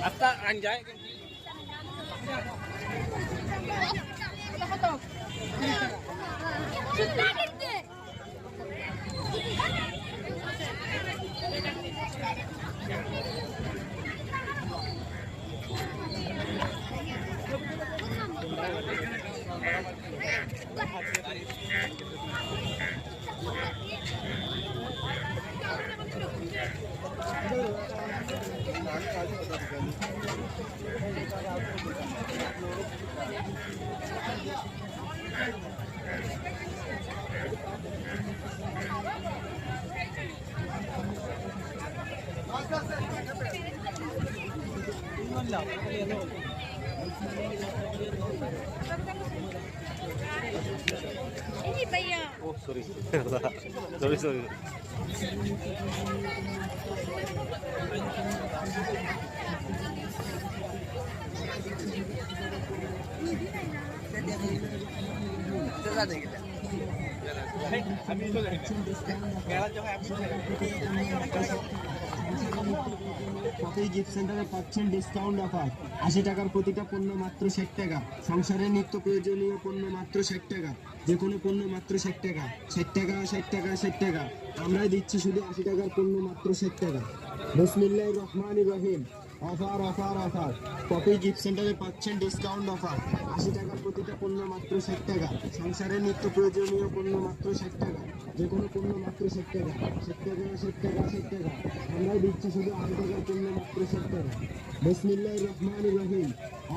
Hasta anjay. Ini भैया Oh, sorry. sorry. Copy gift সেন্টারে পাচ্ছেন ডিসকাউন্ট অফার 80 টাকার প্রতিটা পণ্য মাত্র 60 টাকা। সংসারের নিত্য প্রয়োজনীয় পণ্য মাত্র 60 টাকা। যে কোনো পণ্য মাত্র 60 টাকা। 60 টাকা 60 টাকা 60 টাকা। আমরাই দিচ্ছি শুধু 80 টাকার পণ্য মাত্র 60 টাকা। বিসমিল্লাহির রহমানির রহিম। Offer offer offer copy gift সেন্টারে পাচ্ছেন ডিসকাউন্ট অফার 80 টাকার প্রতিটা পণ্য মাত্র 60 টাকা। সংসারের নিত্য প্রয়োজনীয় পণ্য মাত্র 60 টাকা। যে কোনো পণ্য মাত্র 60 টাকা। 60 টাকা 60 টাকা 60 টাকা। আমরাই দিচ্ছি শুধু 80 টাকার পণ্য মাত্র 60 টাকা। বিসমিল্লাহির রহমানির রহিম।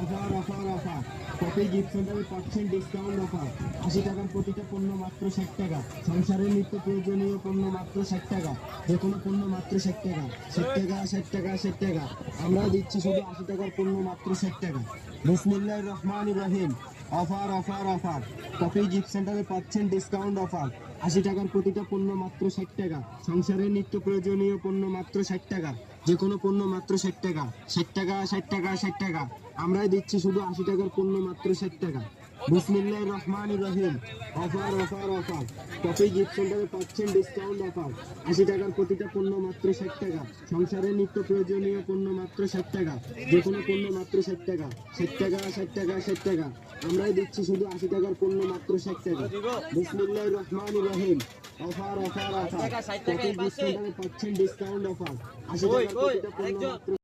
Offer offer offer copy gift সেন্টারে পাচ্ছেন ডিসকাউন্ট অফার 80 টাকার প্রতিটা পণ্য মাত্র 60 টাকা। সংসারের নিত্য প্রয়োজনীয় পণ্য মাত্র 60 টাকা। যে কোনো পণ্য মাত্র 60 টাকা। 60 টাকা 60 টাকা 60 টাকা। আমরা দিচ্ছি শুধু 80 টাকার পণ্য মাত্র 60 টাকা। বিসমিল্লাহির রহমানির রহিম। Offer offer offer copy gift সেন্টারে পাচ্ছেন ডিসকাউন্ট অফার 80 টাকার প্রতিটা পণ্য মাত্র 60 টাকা। সংসারের নিত্য প্রয়োজনীয় পণ্য মাত্র 60 টাকা। যে কোনো পণ্য মাত্র 60 টাকা। 60 টাকা 60 টাকা 60 টাকা। আমরাই দিচ্ছি শুধু 80 টাকার পণ্য মাত্র 60 টাকা। বিসমিল্লাহির রহমানির রহিম। Offer offer offer copy gift সেন্টারে পাচ্ছেন ডিসকাউন্ট অফার 80 টাকার প্রতিটা পণ্য মাত্র 60 টাকা। সংসারের নিত্য প্রয়োজনীয় পণ্য মাত্র 60 টাকা। যে কোনো পণ্য মাত্র 60 টাকা। 60 টাকা 60 টাকা 60 টাকা। আমরাই দিচ্ছি শুধু 80 টাকার পণ্য মাত্র 60 টাকা। বিসমিল্লাহির রহমানির রহিম। Offer offer offer copy gift সেন্টারে পাচ্ছেন ডিসকাউন্ট অফার 80 টাকার প্রতিটা পণ্য মাত্র